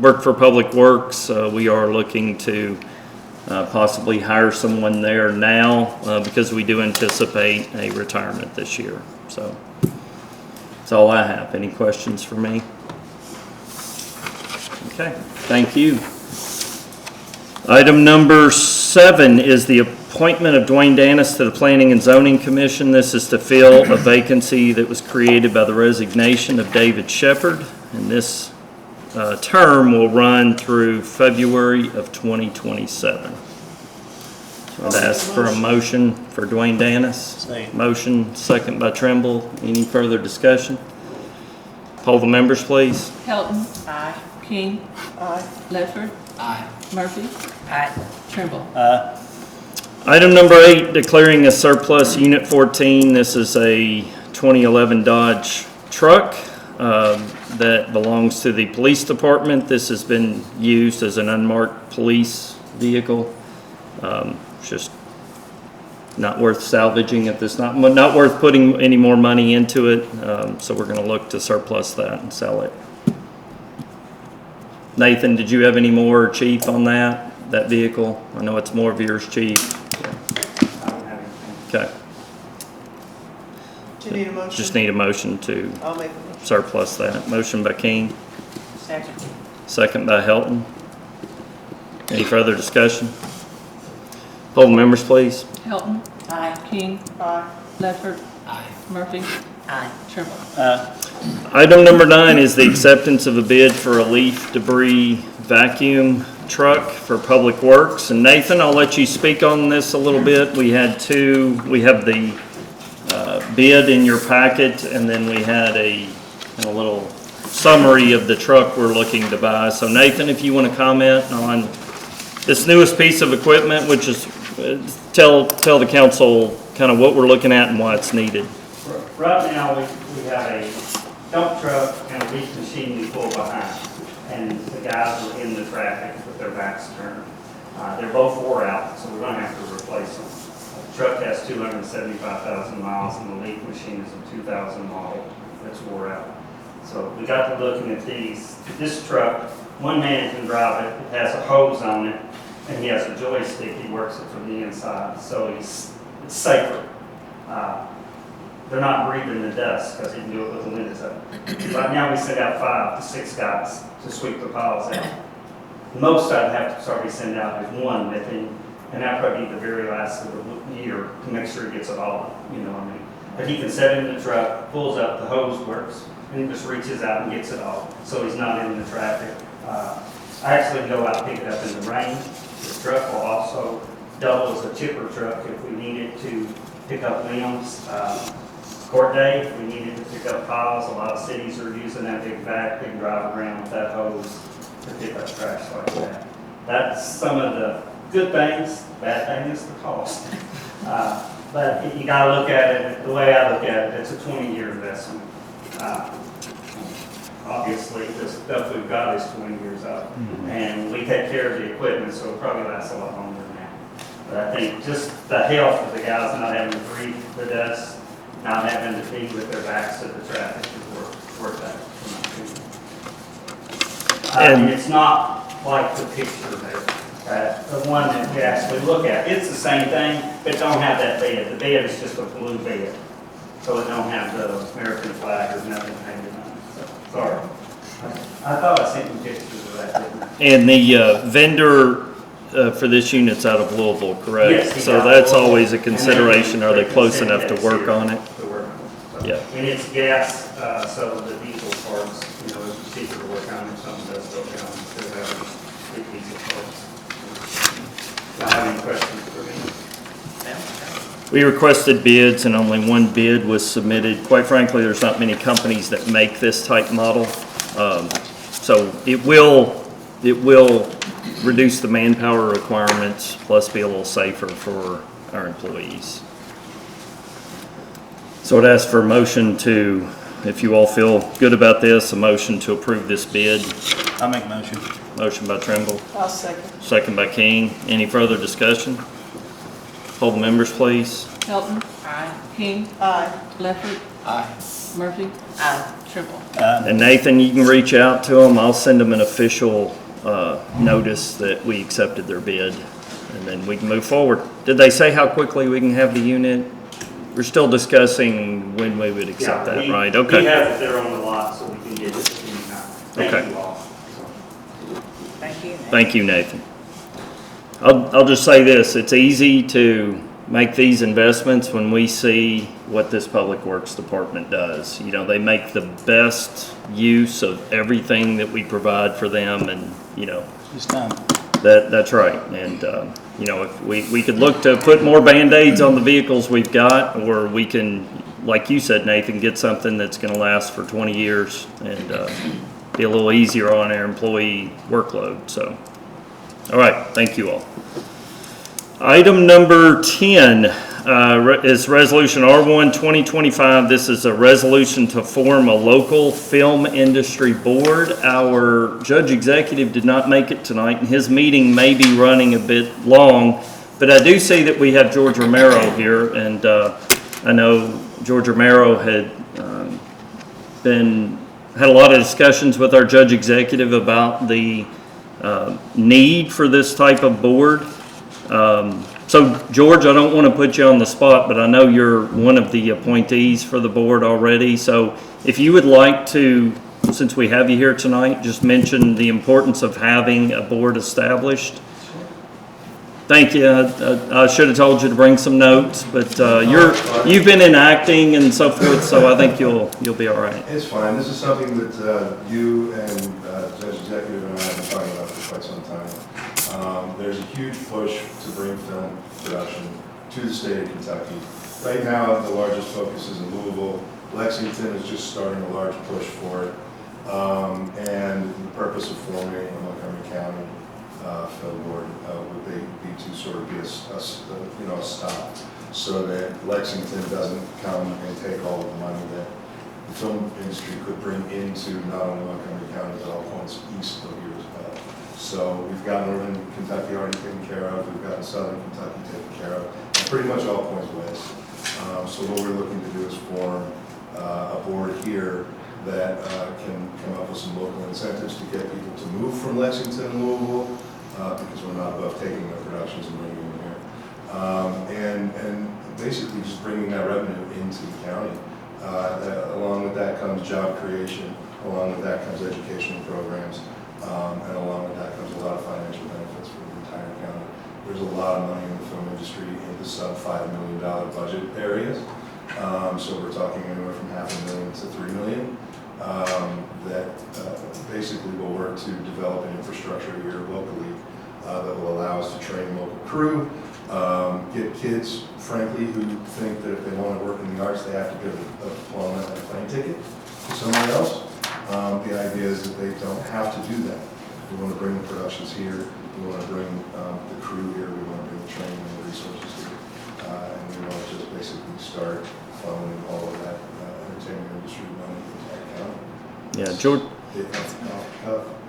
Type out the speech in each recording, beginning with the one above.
work for Public Works. We are looking to possibly hire someone there now because we do anticipate a retirement this year. So that's all I have. Any questions for me? Okay, thank you. Item number 7 is the appointment of Dwayne Danis to the Planning and Zoning Commission. This is to fill a vacancy that was created by the resignation of David Shepard, and this term will run through February of 2027. So I'd ask for a motion for Dwayne Danis. Same. Motion, second by Trimble. Any further discussion? Poll the members, please. Helton. Aye. King. Aye. Ledford. Aye. Murphy. Aye. Trimble. Item number 8, declaring a surplus Unit 14. This is a 2011 Dodge truck that belongs to the police department. This has been used as an unmarked police vehicle. It's just not worth salvaging at this, not worth putting any more money into it. So we're going to look to surplus that and sell it. Nathan, did you have any more, Chief, on that vehicle? I know it's more of yours, Chief. Okay. Do you need a motion? Just need a motion to I'll make a motion. surplus that. Motion by King, Second. second by Helton. Any further discussion? Poll the members, please. Helton. Aye. King. Aye. Ledford. Aye. Murphy. Aye. Trimble. Item number 9 is the acceptance of a bid for a leaf debris vacuum truck for Public Works. And Nathan, I'll let you speak on this a little bit. We have the bid in your packet, and then we had a little summary of the truck we're looking to buy. So Nathan, if you want to comment on this newest piece of equipment, which is, tell the council kind of what we're looking at and why it's needed. Right now, we have a dump truck and a leaf machine we pull behind, and the guys are in the traffic with their backs turned. They're both wore out, so we're going to have to replace them. The truck has 275,000 miles, and the leaf machine is a 2000 model that's wore out. So we got to looking at these. This truck, one man can drive it. It has a hose on it, and he has a joystick. He works it from the inside, so it's safer. They're not breathing the dust because he can do it with the windows up. Right now, we send out 5 to 6 guys to sweep the piles out. Most I'd have to probably send out is 1 with him, and that'd probably be the very last of the year to make sure he gets it all, you know what I mean? But he can set in the truck, pulls up, the hose works, and he just reaches out and gets it all, so he's not in the traffic. I actually go out and pick it up in the rain. The truck will also double as a chipper truck if we need it to pick up limbs. Court day, if we needed to pick up piles, a lot of cities are using that big vac, they can drive around with that hose to pick up trash like that. That's some of the good things. Bad thing is the cost. But you gotta look at it, the way I look at it, it's a 20-year investment. Obviously, the stuff we've got is 20 years old, and we take care of the equipment, so it'll probably last a lot longer than that. But I think just the health of the guys not having to breathe the dust, not having to be with their backs to the traffic is worth that. And it's not like the picture there, the one that we actually look at. It's the same thing, but don't have that bed. The bed is just a blue bed, so it don't have the American flag or nothing hanging on it. So, sorry. I thought I sent you pictures of that, didn't I? And the vendor for this unit's out of Louisville, correct? Yes, he's So out of that's Louisville. always a consideration. Are they close And enough to that's work here on it? to work on it. So, Yeah. And it's gas, so the diesel parts, you know, it's cheaper to work on if something does go down instead of having big diesel parts. Do I have any questions for me? We requested bids and only one bid was submitted. Quite frankly, there's not many companies that make this type model. So it will reduce the manpower requirements, plus be a little safer for our employees. So I'd ask for a motion to, if you all feel good about this, a motion to approve this bid. I'll make a motion. Motion by Trimble, I'll second. second by King. Any further discussion? Poll the members, please. Helton. Aye. King. Aye. Ledford. Aye. Murphy. Aye. Trimble. And Nathan, you can reach out to them. I'll send them an official notice that we accepted their bid, and then we can move forward. Did they say how quickly we can have the unit? We're still discussing when we would accept Yeah, that, we- right? We Okay. have it there on the lot, so we can get it anytime. Thank Okay. you all. Thank you. Thank you, Nathan. I'll just say this, it's easy to make these investments when we see what this Public Works Department does. You know, they make the best use of everything that we provide for them, and, you know, It's time. that's right. And, you know, if we could look to put more Band-Aids on the vehicles we've got, or we can, like you said, Nathan, get something that's gonna last for 20 years and be a little easier on our employee workload, so. All right, thank you all. Item number 10 is Resolution R1 2025. This is a resolution to form a local film industry board. Our judge executive did not make it tonight, and his meeting may be running a bit long, but I do see that we have George Romero here, and I know George Romero had had a lot of discussions with our judge executive about the need for this type of board. So George, I don't want to put you on the spot, but I know you're one of the appointees for the board already. So if you would like to, since we have you here tonight, just mention the importance of having a board established. Thank you. I should have told you to bring some notes, but you've been enacting and so forth, so I think you'll be all right. It's fine. This is something that you and Judge Executive and I have been talking about for quite some time. There's a huge push to bring film production to the state of Kentucky. Right now, the largest focus is in Louisville. Lexington is just starting a large push for it. And the purpose of forming a Montgomery County film board would be to sort of be a stop, so that Lexington doesn't come and take all of the money that the film industry could bring into not only Montgomery County, but all points east of here as well. So we've got Northern Kentucky already taken care of, we've got Southern Kentucky taken care of, and pretty much all points west. So what we're looking to do is form a board here that can come up with some local incentives to get people to move from Lexington and Louisville, because we're not above taking their productions and bringing them here. And basically just bringing that revenue into the county. Along with that comes job creation, along with that comes educational programs, and along with that comes a lot of financial benefits for the entire county. There's a lot of money in the film industry in the sub $5 million budget areas. So we're talking anywhere from $500,000 to $3 million. That basically will work to develop an infrastructure here locally that will allow us to train local crew, get kids, frankly, who think that if they want to work in the arts, they have to get a diploma and a plane ticket to somewhere else. The idea is that they don't have to do that. We want to bring the productions here, we want to bring the crew here, we want to bring the training and the resources here, and we want to just basically start following all of that entertainment industry money into our county. Yeah, George, It-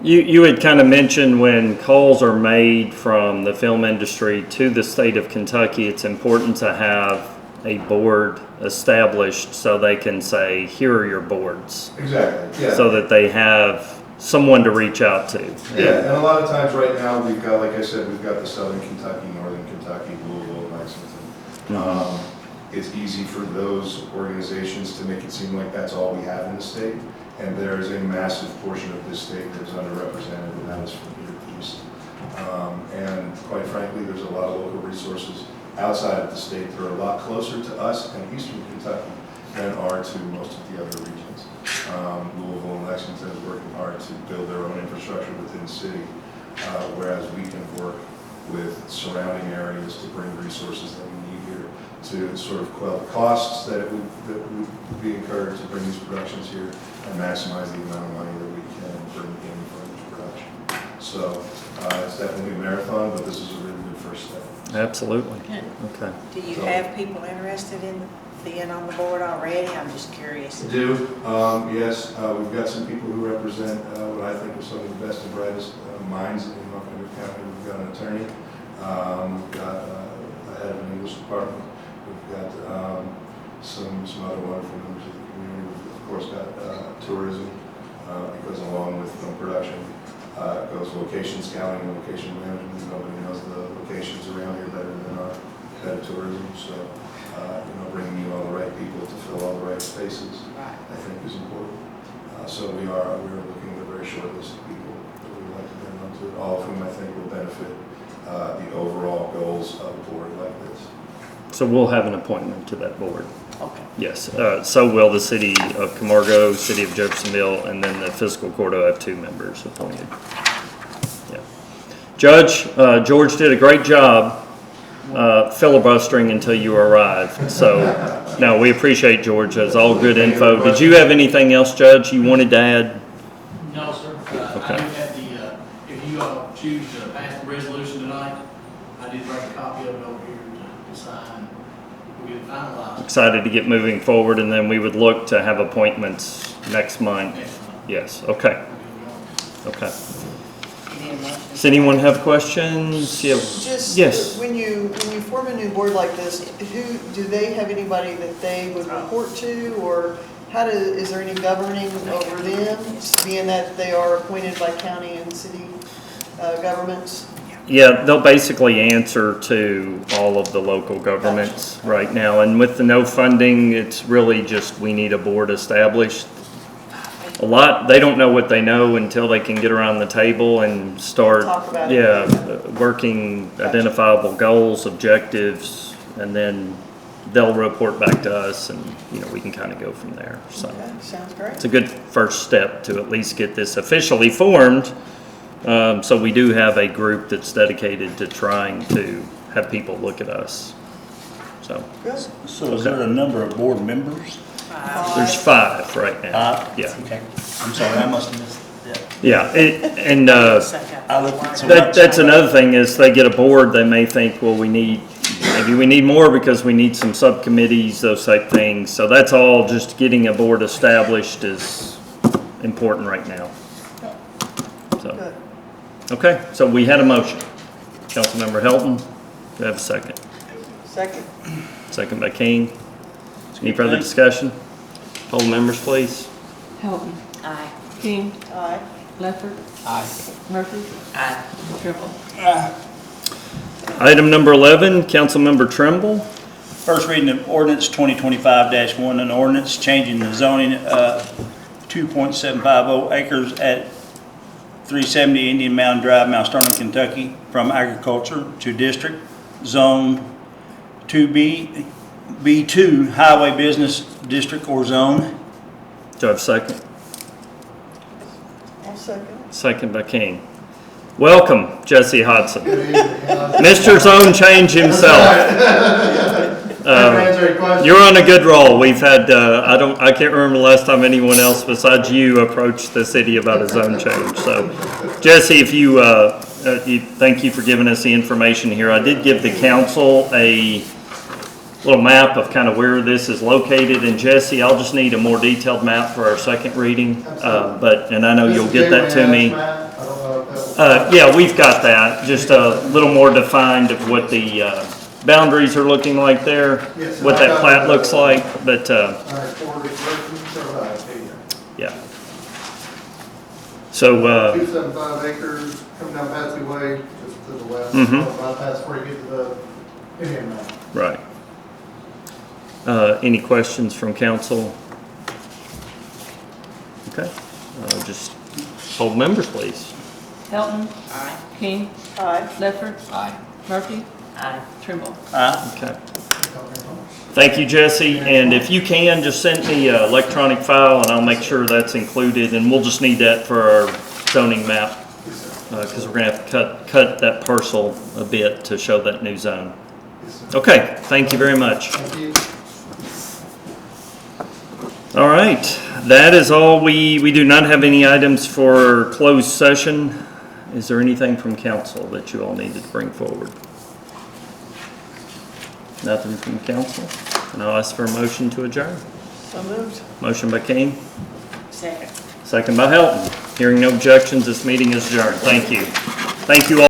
you had kind of mentioned when calls are made from the film industry to the state of Kentucky, it's important to have a board established so they can say, here are your boards, Exactly, yeah. so that they have someone to reach out to. Yeah, and a lot of times right now, we've got, like I said, we've got the Southern Kentucky, Northern Kentucky, Louisville, and Lexington. It's easy for those organizations to make it seem like that's all we have in the state, and there is a massive portion of this state that is underrepresented, and that is from here east. And quite frankly, there's a lot of local resources outside of the state that are a lot closer to us and eastern Kentucky than are to most of the other regions. Louisville and Lexington is working hard to build their own infrastructure within the city, whereas we can work with surrounding areas to bring resources that we need here to sort of quell the costs that would be incurred to bring these productions here and maximize the amount of money that we can bring in for each production. So it's definitely a marathon, but this is a really good first step. Absolutely. Good. Okay. Do you have people interested in being on the board already? I'm just curious. We do, yes. We've got some people who represent what I think are some of the best and brightest minds in Montgomery County. We've got an attorney, we've got a head of an English department, we've got some other wonderful members of the community. We've, of course, got tourism, because along with film production, goes location scouting and location management. Nobody knows the locations around here better than our head of tourism. So, bringing in all the right people to fill all the right spaces, I think is important. So we are looking at a very short list of people that we would like to bring onto it, all of whom I think will benefit the overall goals of a board like this. So we'll have an appointment to that board. Okay. Yes, so will the city of Camargo, city of Jeffersonville, and then the fiscal court will have 2 members appointed. Yeah. Judge, George did a great job filibustering until you arrived. So, no, we appreciate George. That's all good info. Did you have anything else, Judge, you wanted to add? No, sir. Okay. I do have the, if you choose to pass the resolution tonight, I did bring a copy of it over here to sign. We'll get it finalized. Excited to get moving forward, and then we would look to have appointments next month. Yes, okay, okay. Does anyone have questions? Yeah. Just Yes. when you form a new board like this, do they have anybody that they would report to, or is there any governing over them, being that they are appointed by county and city governments? Yeah, they'll basically answer to all of the local governments right now, and with the no funding, it's really just, we need a board established. They don't know what they know until they can get around the table and start, Talk about it. working identifiable goals, objectives, and then they'll report back to us, and, we can kind of go from there, so. Okay, sounds great. It's a good first step to at least get this officially formed. So we do have a group that's dedicated to trying to have people look at us. So Good. So is there a number of board members? there's 5 right now. Yeah, Okay. I'm sorry, I must have missed that. yeah. And I looked at so that's another thing is they get a board, they may think, well, maybe we need more because we need some subcommittees, those type things. So that's all, just getting a board established is important right now. So. Good. Okay, so we had a motion. Councilmember Helton, do I have a second? Second. Second by King. Any further discussion? Poll members, please. Helton. Aye. King. Aye. Leffert. Aye. Murphy. Aye. Trimble. Item number 11, Councilmember Trimble. First reading of ordinance 2025-1, an ordinance changing the zoning of 2.750 acres at 370 Indian Mountain Drive, Mount Sterling, Kentucky, from agriculture to district zone 2B, B2 highway business district or zone. Do I have a second? I'll second. Second by King. Welcome, Jesse Hodson. Mr. Zone Change himself. You're on a good roll. We've had, I can't remember the last time anyone else besides you approached the city about a zone change. So, Jesse, if thank you for giving us the information here. I did give the council a little map of kind of where this is located. And Jesse, I'll just need a more detailed map for our second reading. And I know you'll get that to me. Yeah, we've got that. Just a little more defined of what the boundaries are looking like there, what that plat looks like, but, yeah. So, 275 acres, coming down Patsy Way, just to the west, bypass before you get to the Indian Mountain. right. Any questions from council? Okay, just hold members, please. Helton. Aye. King. Aye. Leffert. Aye. Murphy. Aye. Trimble. Aye. Okay. Thank you, Jesse, and if you can, just send me an electronic file and I'll make sure that's included, and we'll just need that for our zoning map, because we're gonna have to cut that parcel a bit to show that new zone. Okay, thank you very much. Thank you. All right, that is all. We do not have any items for closed session. Is there anything from council that you all needed to bring forward? Nothing from council? And I'll ask for a motion to adjourn. So moved. Motion by King, Second. second by Helton. Hearing no objections, this meeting is adjourned. Thank you. Thank you all.